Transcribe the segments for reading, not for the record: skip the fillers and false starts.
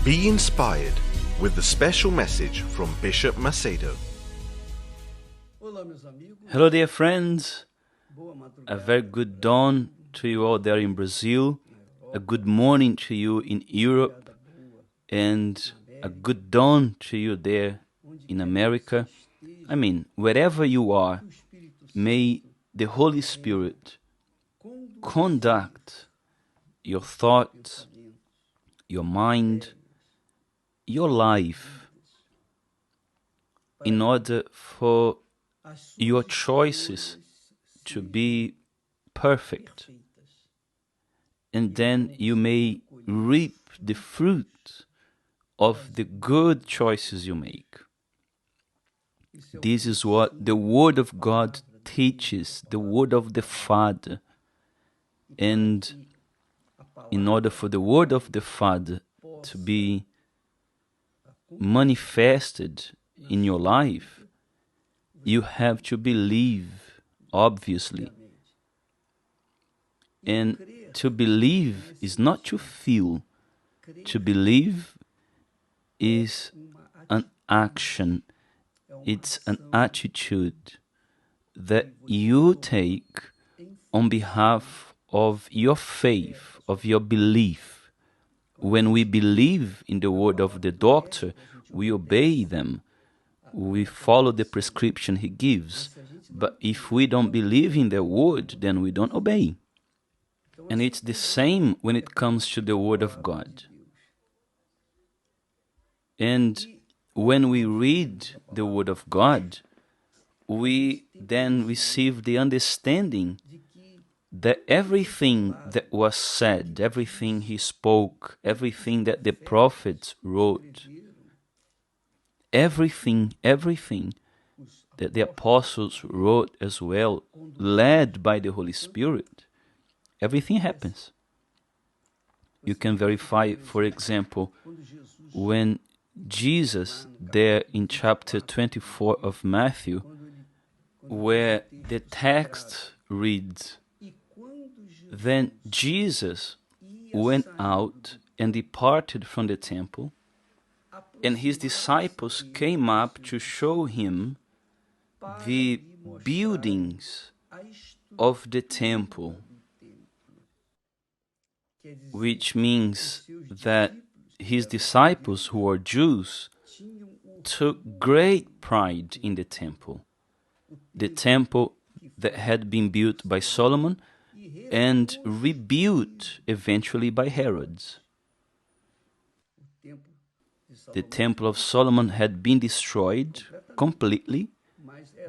Be inspired with the special message from Bishop Macedo. Hello, dear friends. A very good dawn to you all there in Brazil. A good morning to you in Europe. And a good dawn to you there in America. I mean, wherever you are, may the Holy Spirit conduct your thoughts, your mind, your life, in order for your choices to be perfect. And then you may reap the fruit of the good choices you make. This is what the Word of God teaches, the Word of the Father. And in order for the Word of the Father to be manifested in your life, you have to believe, obviously. And to believe is not to feel. To believe is an action. It's an attitude that you take on behalf of your faith, of your belief. When we believe in the word of the doctor, we obey them. We follow the prescription he gives. But if we don't believe in the word, then we don't obey. And it's the same when it comes to the word of God. And when we read the word of God, we then receive the understanding that everything that was said, everything he spoke, everything that the prophets wrote, everything that the apostles wrote as well, led by the Holy Spirit, everything happens. You can verify, for example, when Jesus, there in chapter 24 of Matthew, where the text reads, "Then Jesus went out and departed from the temple, and his disciples came up to show him the buildings of the temple," which means that his disciples, who are Jews, took great pride in the temple that had been built by Solomon and rebuilt eventually by Herod. The temple of Solomon had been destroyed completely,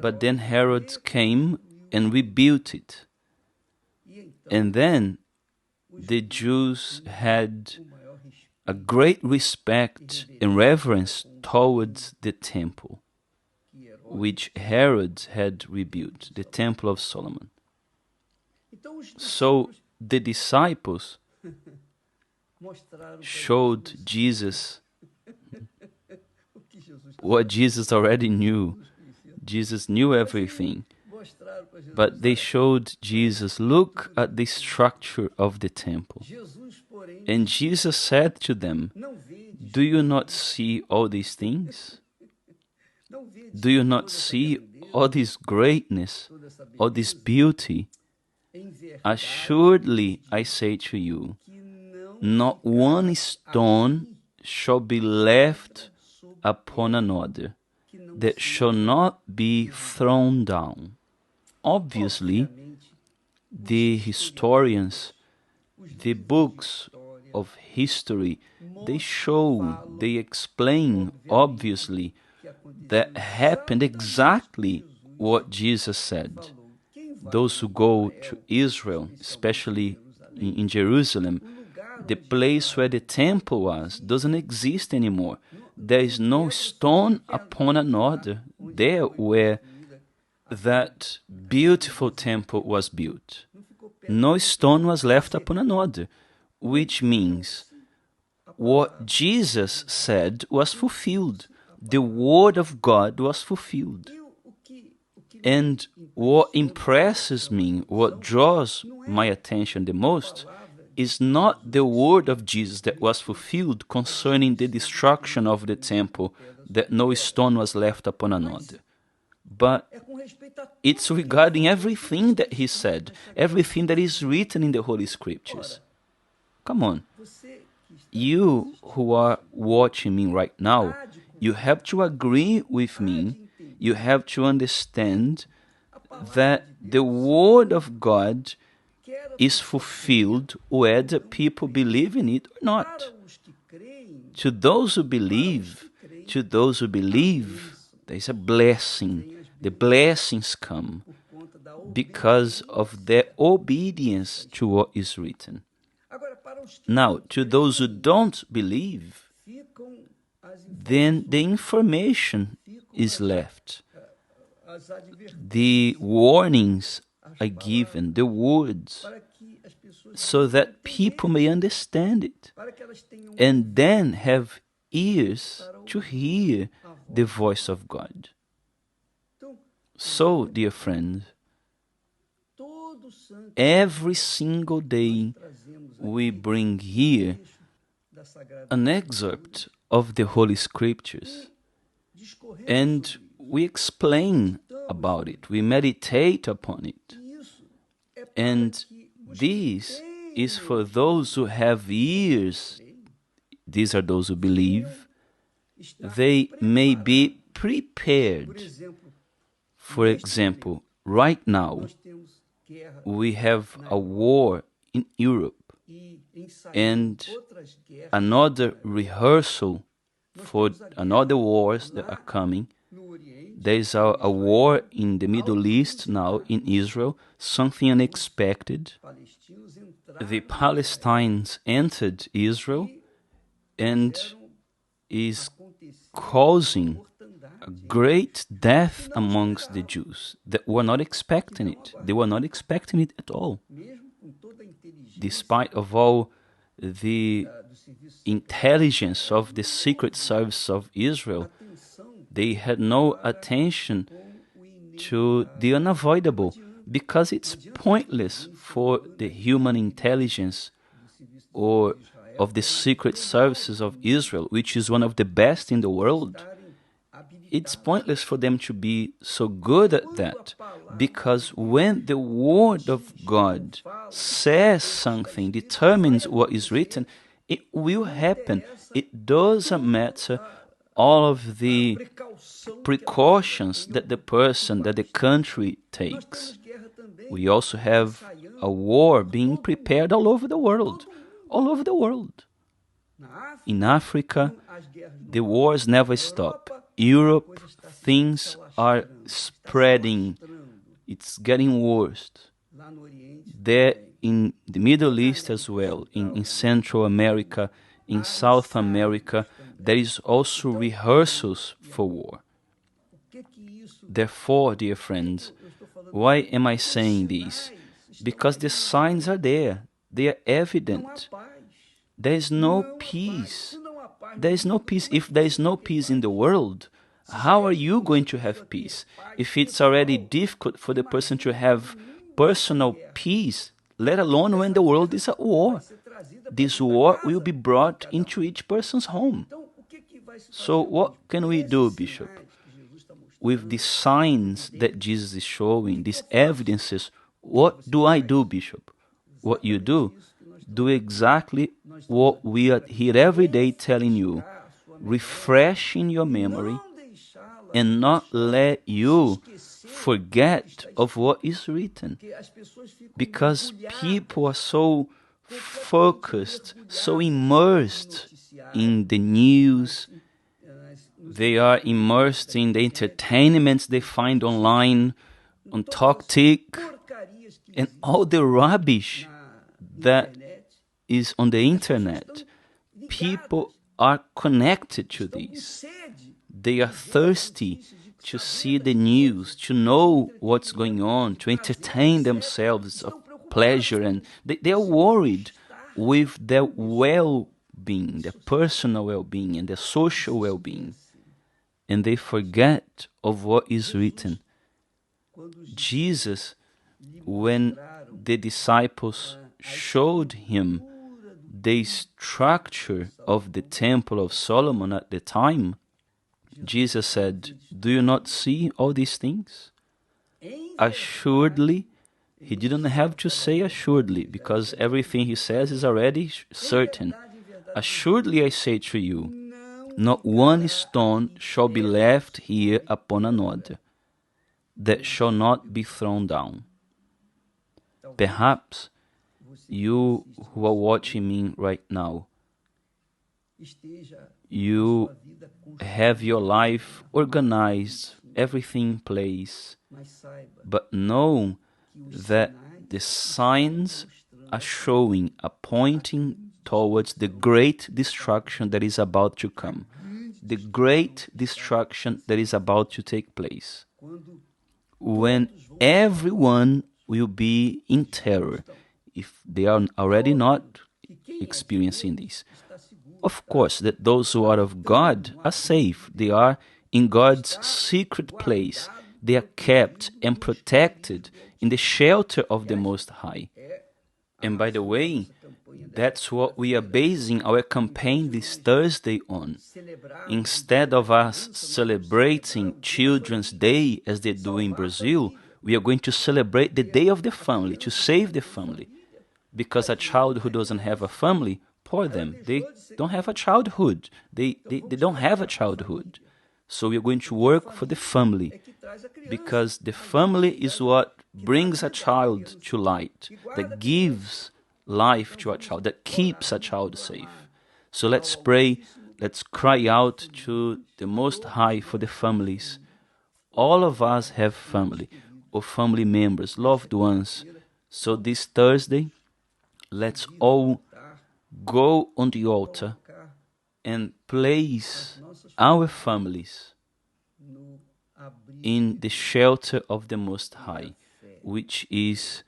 but then Herod came and rebuilt it. And then the Jews had a great respect and reverence towards the temple, which Herod had rebuilt, the temple of Solomon. So the disciples showed Jesus what Jesus already knew. Jesus knew everything. But they showed Jesus, "Look at the structure of the temple." And Jesus said to them, "Do you not see all these things? Do you not see all this greatness, all this beauty? Assuredly, I say to you, not one stone shall be left upon another that shall not be thrown down." Obviously, the historians, the books of history, they explain obviously that happened exactly what Jesus said. Those who go to Israel, especially in Jerusalem, the place where the temple was doesn't exist anymore. There is no stone upon another there where that beautiful temple was built. No stone was left upon another, which means what Jesus said was fulfilled. The word of God was fulfilled. And what impresses me, what draws my attention the most, is not the word of Jesus that was fulfilled concerning the destruction of the temple, that no stone was left upon another. But it's regarding everything that he said, everything that is written in the Holy Scriptures. Come on. You who are watching me right now, you have to agree with me, you have to understand that the Word of God is fulfilled whether people believe in it or not. To those who believe, there is a blessing. The blessings come because of their obedience to what is written. Now, to those who don't believe, then the information is left. The warnings are given, the words, so that people may understand it and then have ears to hear the voice of God. So, dear friends, every single day we bring here an excerpt of the Holy Scriptures and we explain about it, we meditate upon it. And this is for those who have ears, these are those who believe, they may be prepared. For example, right now, we have a war in Europe and another rehearsal for another wars that are coming. There is a war in the Middle East now, in Israel, something unexpected. The Palestinians entered Israel and is causing a great death amongst the Jews that were not expecting it. They were not expecting it at all. Despite of all the intelligence of the secret service of Israel, they had no attention to the unavoidable, because it's pointless for the human intelligence or of the secret services of Israel, which is one of the best in the world. It's pointless for them to be so good at that, because when the Word of God says something, determines what is written, it will happen. It doesn't matter all of the precautions that the person, that the country takes. We also have a war being prepared all over the world. All over the world. In Africa, the wars never stop. Europe, things are spreading. It's getting worse. There in the Middle East as well, in Central America, in South America, there is also rehearsals for war. Therefore, dear friends, why am I saying this? Because the signs are there. They are evident. There is no peace. There is no peace. If there is no peace in the world, how are you going to have peace? If it's already difficult for the person to have personal peace, let alone when the world is at war. This war will be brought into each person's home. So what can we do, Bishop? With the signs that Jesus is showing, these evidences, what do I do, Bishop? What you do? Do exactly what we are here every day telling you. Refreshing your memory and not let you forget of what is written. Because people are so focused, so immersed in the news. They are immersed in the entertainments they find online, on TalkTik, and all the rubbish that is on the internet. People are connected to this. They are thirsty to see the news, to know what's going on, to entertain themselves of pleasure, and they are worried with their well-being, their personal well-being and their social well-being. And they forget of what is written. Jesus, when the disciples showed him the structure of the Temple of Solomon at the time, Jesus said, "Do you not see all these things?" Assuredly, he didn't have to say assuredly, because everything he says is already certain. Assuredly I say to you, not one stone shall be left here upon another, that shall not be thrown down. Perhaps you who are watching me right now, you have your life organized, everything in place, but know that the signs are showing, are pointing towards the great destruction that is about to come, the great destruction that is about to take place, when everyone will be in terror, if they are already not experiencing this. Of course, that those who are of God are safe. They are in God's secret place. They are kept and protected in the shelter of the Most High. And by the way, that's what we are basing our campaign this Thursday on. Instead of us celebrating Children's Day as they do in Brazil, we are going to celebrate the Day of the Family, to save the family. Because a child who doesn't have a family, poor them, they don't have a childhood. They don't have a childhood. So we are going to work for the family, because the family is what brings a child to light, that gives life to a child, that keeps a child safe. So let's pray, let's cry out to the Most High for the families. All of us have family, or family members, loved ones. So this Thursday, let's all go on the altar and place our families in the shelter of the Most High, which is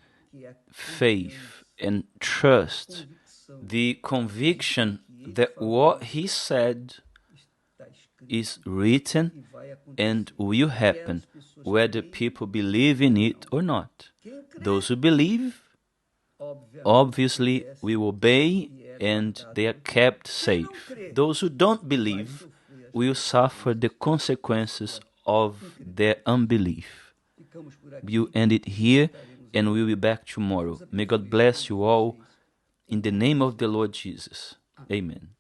faith and trust, the conviction that what He said is written and will happen, whether people believe in it or not. Those who believe, obviously, will obey and they are kept safe. Those who don't believe will suffer the consequences of their unbelief. We'll end it here and we'll be back tomorrow. May God bless you all in the name of the Lord Jesus. Amen.